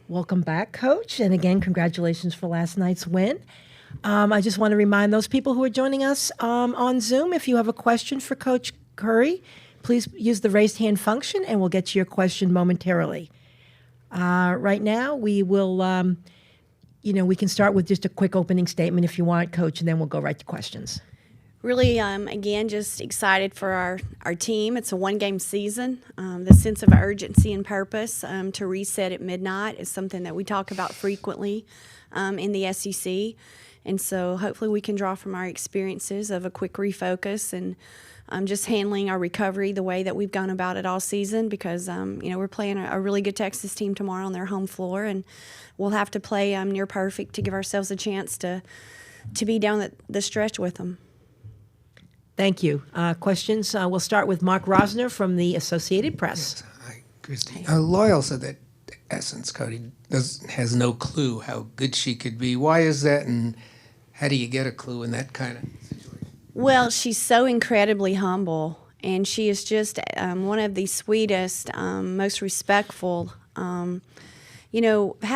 Welcome back, Coach. And again, congratulations for last night's win. I just want to remind those people who are joining us on Zoom, if you have a question for Coach Curry, please use the raised hand function and we'll get to your question momentarily. Right now, we will, we can start with just a quick opening statement if you want, Coach, and then we'll go right to questions. Really, again, just excited for our team. It's a one-game season. The sense of urgency and purpose to reset at midnight is something that we talk about frequently in the SEC. And so hopefully we can draw from our experiences of a quick refocus and just handling our recovery the way that we've gone about it all season because, we're playing a really good Texas team tomorrow on their home floor, and we'll have to play near perfect to give ourselves a chance to be down the stretch with them. Thank you. Questions? We'll start with Mark Rosner from the Associated Press. Yes. Hi, Christy. Loyal said that Essence Cody has no clue how good she could be. Why is that, and how do you get a clue in that kind of situation? Well, she's so incredibly humble, and she is just one of the sweetest, most respectful. Had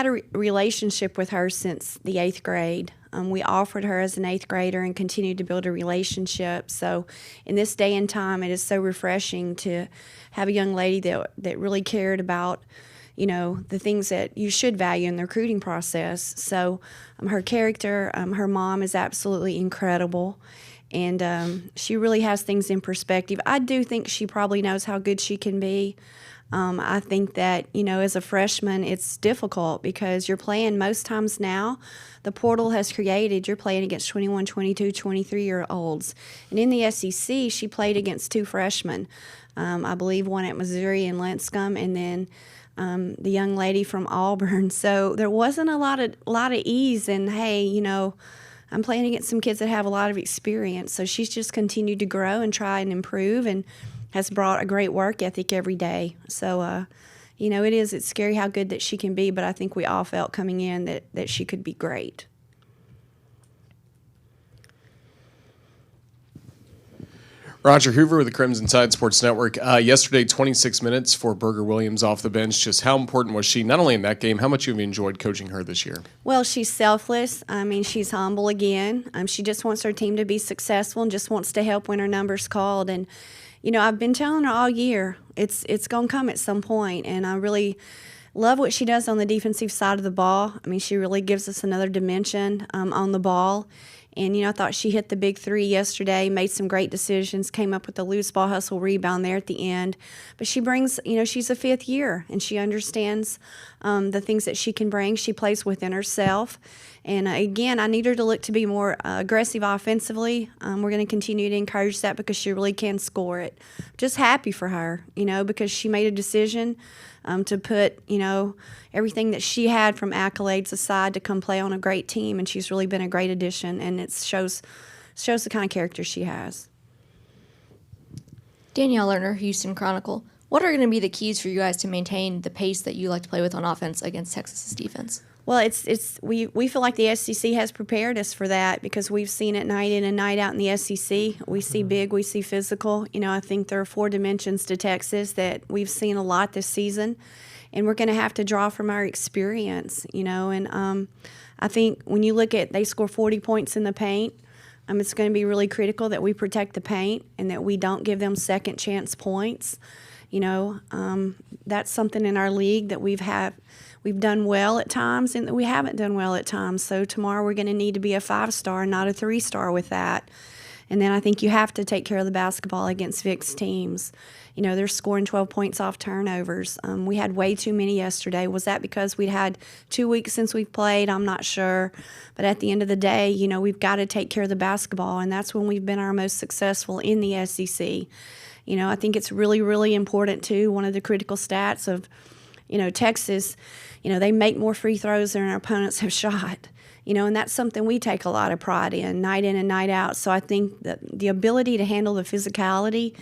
a relationship with her since the 8th grade. We offered her as an 8th grader and continued to build a relationship. So in this day and time, it is so refreshing to have a young lady that really cared about, the things that you should value in the recruiting process. So her character, her mom is absolutely incredible. And she really has things in perspective. I do think she probably knows how good she can be. I think that, as a freshman, it's difficult because you're playing most times now. The portal has created, you're playing against 21, 22, 23-year-olds. And in the SEC, she played against 2 freshmen. I believe one at Missouri and Lenscomb, and then the young lady from Auburn. So there wasn't a lot of ease in, hey, I'm playing against some kids that have a lot of experience. So she's just continued to grow and try and improve and has brought a great work ethic every day. So, it's scary how good that she can be, but I think we all felt coming in that she could be great. Roger Hoover with the Crimson Tide Sports Network. Yesterday, 26 minutes for Berger Williams off the bench. Just how important was she, not only in that game, how much have you enjoyed coaching her this year? Well, she's selfless. She's humble again. She just wants her team to be successful and just wants to help when her number's called. And I've been telling her all year it's going to come at some point, and I really love what she does on the defensive side of the ball. She really gives us another dimension on the ball. And, I thought she hit the big 3 yesterday, made some great decisions, came up with the loose ball hustle rebound there at the end. But she brings, she's a 5th year, and she understands the things that she can bring. She plays within herself. And, again, I need her to look to be more aggressive offensively. We're going to continue to encourage that because she really can score it. Just happy for her, because she made a decision to put, everything that she had from accolades aside to come play on a great team, and she's really been a great addition, and it shows the kind of character she has. Danielle Lerner, Houston Chronicle. What are going to be the keys for you guys to maintain the pace that you like to play with on offense against Texas's defense? Well, we feel like the SEC has prepared us for that because we've seen it night in and night out in the SEC. We see big, we see physical. I think there are 4 dimensions to Texas that we've seen a lot this season, and we're going to have to draw from our experience, And I think when you look at they score 40 points in the paint, it's going to be really critical that we protect the paint and that we don't give them second chance points. That's something in our league that we've done well at times and that we haven't done well at times. So tomorrow we're going to need to be a 5-star, not a 3-star with that. And then I think you have to take care of the basketball against Vic's teams. They're scoring 12 points off turnovers. We had way too many yesterday. Was that because we'd had 2 weeks since we've played? I'm not sure. But at the end of the day, we've got to take care of the basketball, and that's when we've been our most successful in the SEC. I think it's really, really important, too. One of the critical stats of, Texas, they make more free throws than our opponents have shot. And that's something we take a lot of pride in and night out. So I think that the ability to handle the physicality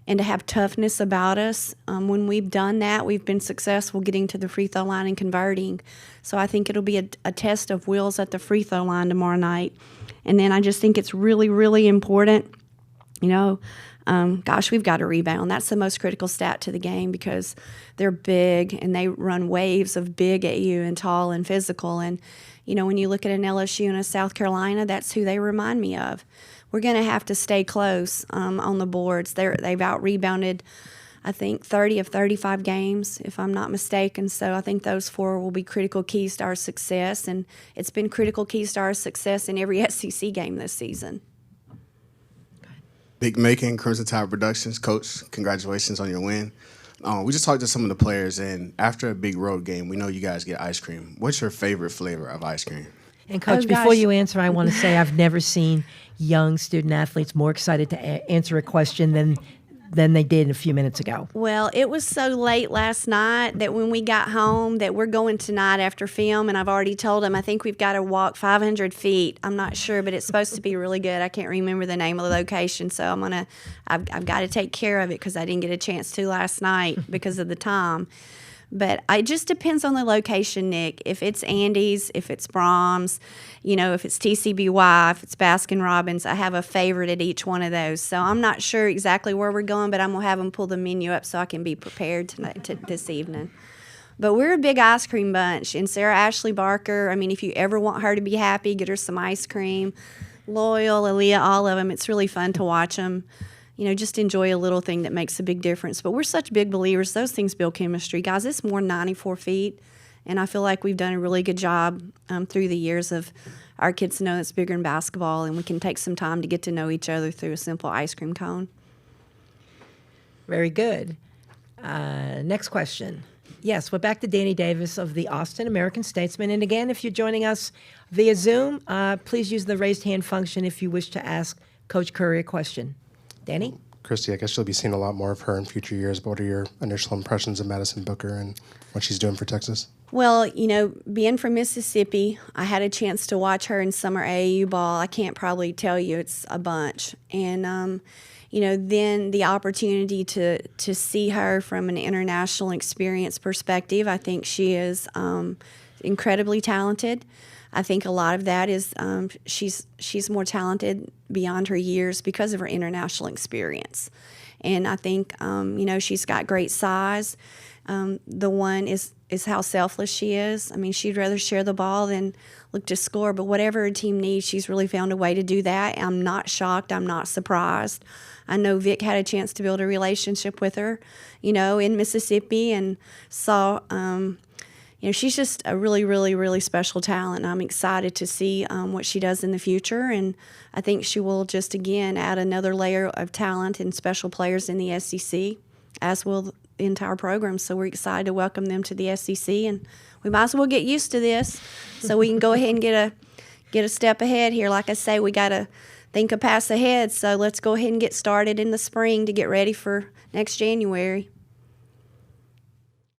and to have toughness about us, when we've done that, we've been successful getting to the free throw line and converting. So I think it'll be a test of wills at the free throw line tomorrow night. And then I just think it's really, really important, gosh, we've got to rebound. That's the most critical stat to the game because they're big and they run waves of big at you and tall and physical. And, you know, when you look at an LSU and a South Carolina, that's who they remind me of. We're going to have to stay close on the boards. They've out-rebounded, I think, 30 of 35 games, if I'm not mistaken. So I think those 4 will be critical keys to our success. And it's been critical keys to our success in every SEC game this season. Big Macon, Crimson Tide Productions. Coach, congratulations on your win. We just talked to some of the players, and after a big road game, we know you guys get ice cream. What's your favorite flavor of ice cream? And Coach, Oh, before gosh. you answer, I want to say I've never seen young student athletes more excited to answer a question than they did a few minutes ago. Well, it was so late last night that when we got home that we're going tonight after film, and I've already told them I think we've got to walk 500 feet. I'm not sure, but it's supposed to be really good. I can't remember the name of the location, so I've got to take care of it because I didn't get a chance to last night because of the time. But it just depends on the location, Nick. If it's Andy's, if it's Brahms, you know, if it's TCBY, if it's Baskin-Robbins, I have a favorite at each one of those. So I'm not sure exactly where we're going, but I'm going to have them pull the menu up so I can be prepared this evening. But we're a big ice cream bunch. And Sarah Ashley Barker, I mean, if you ever want her to be happy, get her some ice cream. Loyal, Aaliyah, all of them. It's really fun to watch them. You know, just enjoy a little thing that makes a big difference. But we're such big believers. Those things build chemistry. Guys, it's more than 94 feet. And I feel like we've done a really good job through the years of our kids to know it's bigger than basketball, and we can take some time to get to know each other through a simple ice cream cone. Very good. Next question. Yes, we're back to Danny Davis of the Austin American-Statesman. And again, if you're joining us via Zoom, please use the raised hand function if you wish to ask Coach Curry a question. Danny? Christy, I guess you'll be seeing a lot more of her in future years. But what are your initial impressions of Madison Booker and what she's doing for Texas? Well, you know, being from Mississippi, I had a chance to watch her in summer AAU ball. I can't probably tell you, it's a bunch. And, you know, then the opportunity to see her from an international experience perspective, I think she is incredibly talented. I think a lot of that is she's more talented beyond her years because of her international experience. And I think, you know, she's got great size. The one is how selfless she is. I mean, she'd rather share the ball than look to score, but whatever her team needs, she's really found a way to do that. I'm not shocked. I'm not surprised. I know Vic had a chance to build a relationship with her, you know, in Mississippi and saw, you know, she's just a really, really, really special talent. I'm excited to see what she does in the future, and I think she will just, again, add another layer of talent and special players in the SEC, as will the entire program. So we're excited to welcome them to the SEC, and we might as well get used to this so we can go ahead and get a step ahead here. Like I say, we got to think a pass ahead, so let's go ahead and get started in the spring to get ready for next January.